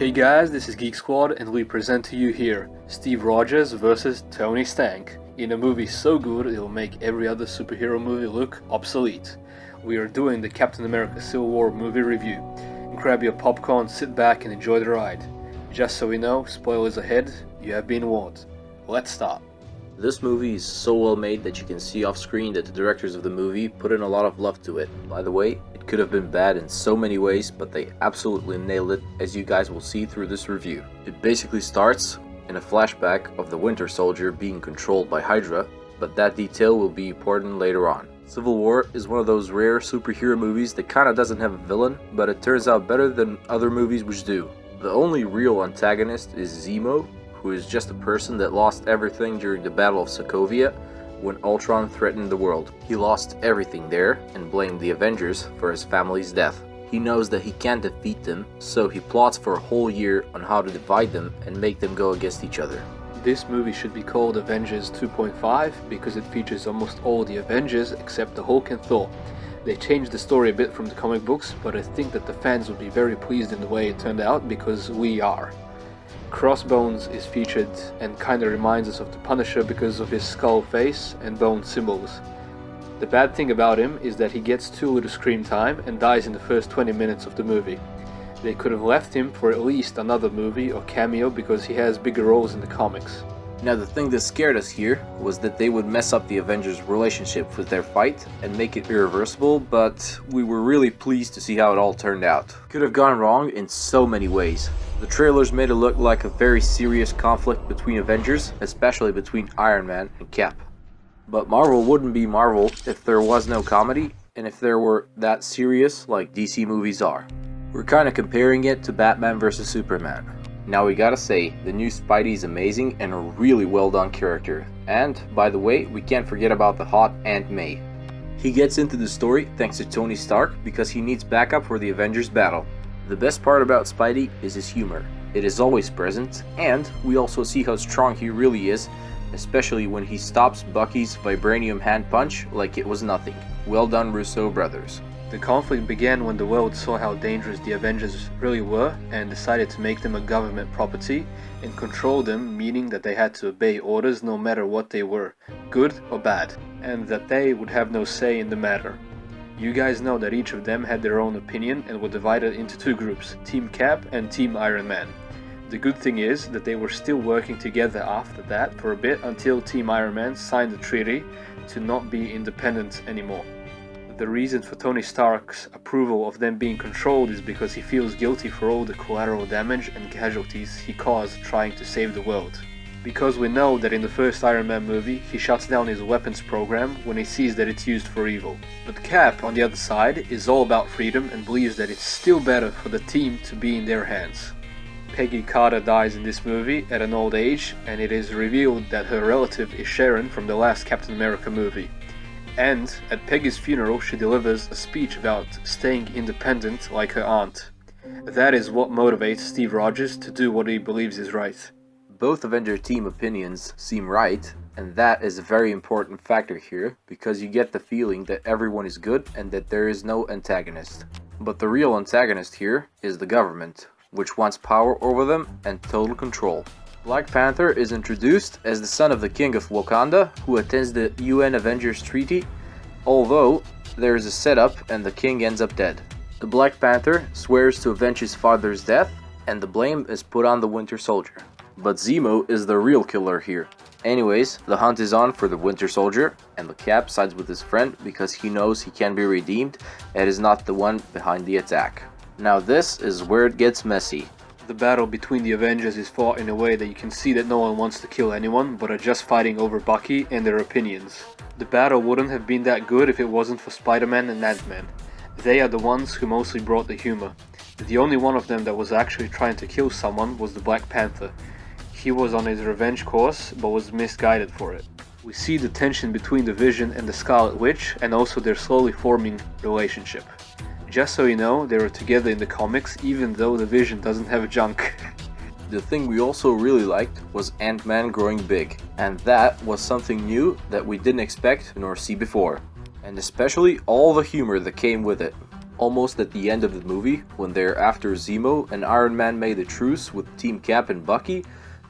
Hey guys, this is Geek Squad and we present to you here Steve Rogers vs Tony Stank in a movie so good it'll make every other superhero movie look obsolete. We are doing the Captain America Civil War movie review. Grab your popcorn, sit back and enjoy the ride. Just so we know, spoilers ahead, you have been warned. Let's start. This movie is so well made that you can see off screen that the directors of the movie put in a lot of love to it. By the way, it could have been bad in so many ways, but they absolutely nailed it, as you guys will see through this review. It basically starts in a flashback of the Winter Soldier being controlled by Hydra, but that detail will be important later on. Civil War is one of those rare superhero movies that kinda doesn't have a villain, but it turns out better than other movies which do. The only real antagonist is Zemo, who is just a person that lost everything during the Battle of Sokovia when Ultron threatened the world. He lost everything there and blamed the Avengers for his family's death. He knows that he can't defeat them, so he plots for a whole year on how to divide them and make them go against each other. This movie should be called Avengers 2.5 because it features almost all the Avengers except the Hulk and Thor. They changed the story a bit from the comic books, but I think that the fans would be very pleased in the way it turned out because we are. Crossbones is featured and kinda reminds us of the Punisher because of his skull face and bone symbols. The bad thing about him is that he gets too little screen time and dies in the first 20 minutes of the movie. They could have left him for at least another movie or cameo because he has bigger roles in the comics. Now the thing that scared us here was that they would mess up the Avengers' relationship with their fight and make it irreversible, but we were really pleased to see how it all turned out. Could have gone wrong in so many ways. The trailers made it look like a very serious conflict between Avengers, especially between Iron Man and Cap. But Marvel wouldn't be Marvel if there was no comedy, and if there were that serious like DC movies are. We're kinda comparing it to Batman vs Superman. Now we gotta say, the new Spidey is amazing and a really well done character. And, by the way, we can't forget about the hot Aunt May. He gets into the story thanks to Tony Stark because he needs backup for the Avengers battle. The best part about Spidey is his humor. It is always present, and we also see how strong he really is, especially when he stops Bucky's vibranium hand punch like it was nothing. Well done, Russo brothers. The conflict began when the world saw how dangerous the Avengers really were and decided to make them a government property and control them, meaning that they had to obey orders no matter what they were, good or bad, and that they would have no say in the matter. You guys know that each of them had their own opinion and were divided into two groups, Team Cap and Team Iron Man. The good thing is that they were still working together after that for a bit until Team Iron Man signed the treaty to not be independent anymore. The reason for Tony Stark's approval of them being controlled is because he feels guilty for all the collateral damage and casualties he caused trying to save the world. Because we know that in the first Iron Man movie, he shuts down his weapons program when he sees that it's used for evil. But Cap, on the other side, is all about freedom and believes that it's still better for the team to be in their hands. Peggy Carter dies in this movie at an old age, and it is revealed that her relative is Sharon from the last Captain America movie. And at Peggy's funeral, she delivers a speech about staying independent like her aunt. That is what motivates Steve Rogers to do what he believes is right. Both Avenger team opinions seem right, and that is a very important factor here, because you get the feeling that everyone is good and that there is no antagonist. But the real antagonist here is the government, which wants power over them and total control. Black Panther is introduced as the son of the King of Wakanda, who attends the UN Avengers Treaty, although there is a setup and the king ends up dead. The Black Panther swears to avenge his father's death, and the blame is put on the Winter Soldier. But Zemo is the real killer here. Anyways, the hunt is on for the Winter Soldier, and the Cap sides with his friend because he knows he can be redeemed and is not the one behind the attack. Now this is where it gets messy. The battle between the Avengers is fought in a way that you can see that no one wants to kill anyone, but are just fighting over Bucky and their opinions. The battle wouldn't have been that good if it wasn't for Spider-Man and Ant-Man. They are the ones who mostly brought the humor. The only one of them that was actually trying to kill someone was the Black Panther. He was on his revenge course, but was misguided for it. We see the tension between the Vision and the Scarlet Witch, and also their slowly forming relationship. Just so you know, they were together in the comics, even though the Vision doesn't have a junk. The thing we also really liked was Ant-Man growing big, and that was something new that we didn't expect nor see before. And especially all the humor that came with it. almost at the end of the movie, when they're after Zemo and Iron Man made a truce with Team Cap and Bucky,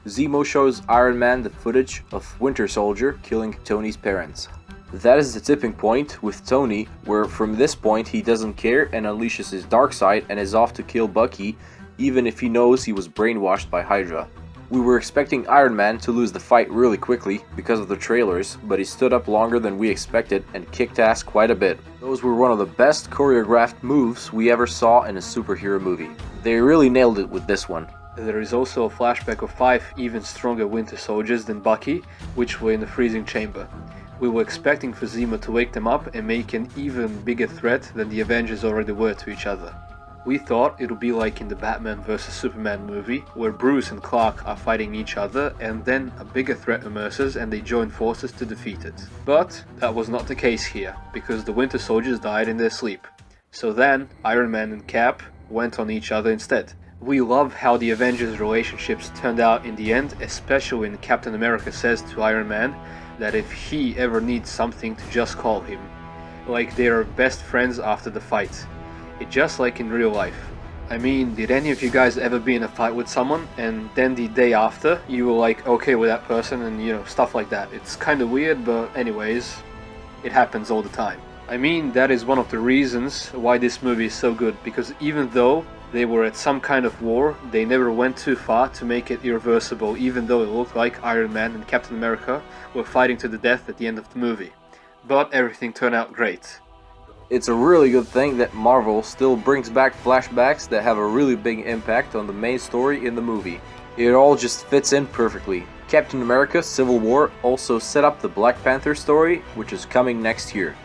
Zemo shows Iron Man the footage of Winter Soldier killing Tony's parents. That is the tipping point with Tony, where from this point he doesn't care and unleashes his dark side and is off to kill Bucky, even if he knows he was brainwashed by Hydra. We were expecting Iron Man to lose the fight really quickly because of the trailers, but he stood up longer than we expected and kicked ass quite a bit. Those were one of the best choreographed moves we ever saw in a superhero movie. They really nailed it with this one. There is also a flashback of 5 even stronger Winter Soldiers than Bucky, which were in the freezing chamber. We were expecting for Zemo to wake them up and make an even bigger threat than the Avengers already were to each other. We thought it would be like in the Batman vs Superman movie, where Bruce and Clark are fighting each other and then a bigger threat emerges and they join forces to defeat it. But that was not the case here, because the Winter Soldiers died in their sleep. So then Iron Man and Cap went on each other instead. We love how the Avengers relationships turned out in the end, especially when Captain America says to Iron Man that if he ever needs something to just call him. Like they are best friends after the fight. It's just like in real life. I mean, did any of you guys ever be in a fight with someone and then the day after you were like okay with that person and you know, stuff like that? It's kind of weird, but anyways, it happens all the time. I mean, that is one of the reasons why this movie is so good, because even though they were at some kind of war, they never went too far to make it irreversible, even though it looked like Iron Man and Captain America were fighting to the death at the end of the movie. But everything turned out great. It's a really good thing that Marvel still brings back flashbacks that have a really big impact on the main story in the movie. It all just fits in perfectly. Captain America Civil War also set up the Black Panther story, which is coming next year.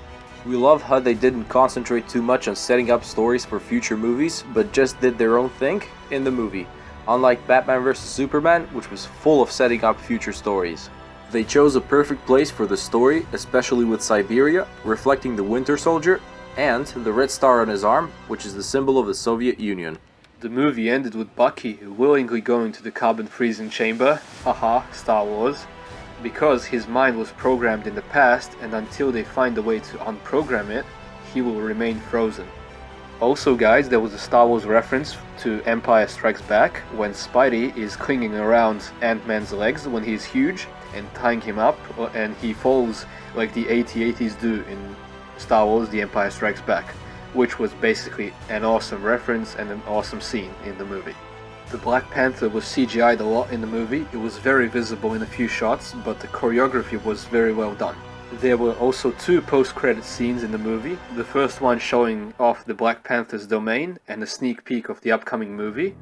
We love how they didn't concentrate too much on setting up stories for future movies, but just did their own thing in the movie, unlike Batman vs Superman, which was full of setting up future stories. They chose a perfect place for the story, especially with Siberia, reflecting the Winter Soldier, and the red star on his arm, which is the symbol of the Soviet Union. The movie ended with Bucky willingly going to the carbon freezing chamber, haha, Star Wars, because his mind was programmed in the past and until they find a way to unprogram it, he will remain frozen. Also guys, there was a Star Wars reference to Empire Strikes Back when Spidey is clinging around Ant-Man's legs when he's huge and tying him up and he falls like the AT-ATs do in Star Wars The Empire Strikes Back, which was basically an awesome reference and an awesome scene in the movie. The Black Panther was CGI'd a lot in the movie. It was very visible in a few shots, but the choreography was very well done. There were also 2 post-credit scenes in the movie, the first one showing off the Black Panther's domain and a sneak peek of the upcoming movie,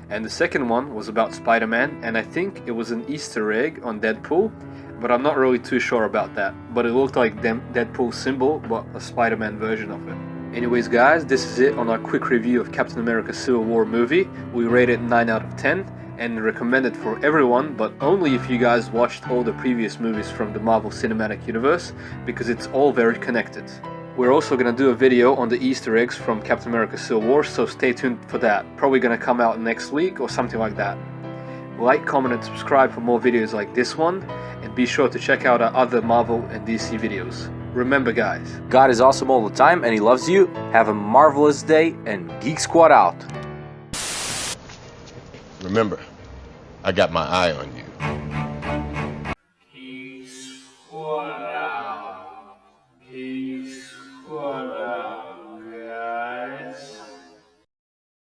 and the second one was about Spider-Man, and I think it was an Easter egg on Deadpool, but I'm not really too sure about that, but it looked like Deadpool's symbol, but a Spider-Man version of it. Anyways guys, this is it on our quick review of Captain America Civil War movie. We rate it 9 out of 10 and recommend it for everyone, but only if you guys watched all the previous movies from the Marvel Cinematic Universe, because it's all very connected. We're also gonna do a video on the Easter eggs from Captain America Civil War, so stay tuned for that. Probably gonna come out next week or something like that. Like, comment and subscribe for more videos like this one, and be sure to check out our other Marvel and DC videos. Remember guys, God is awesome all the time and he loves you. Have a marvelous day and Geek Squad out. Remember, I got my eye on you.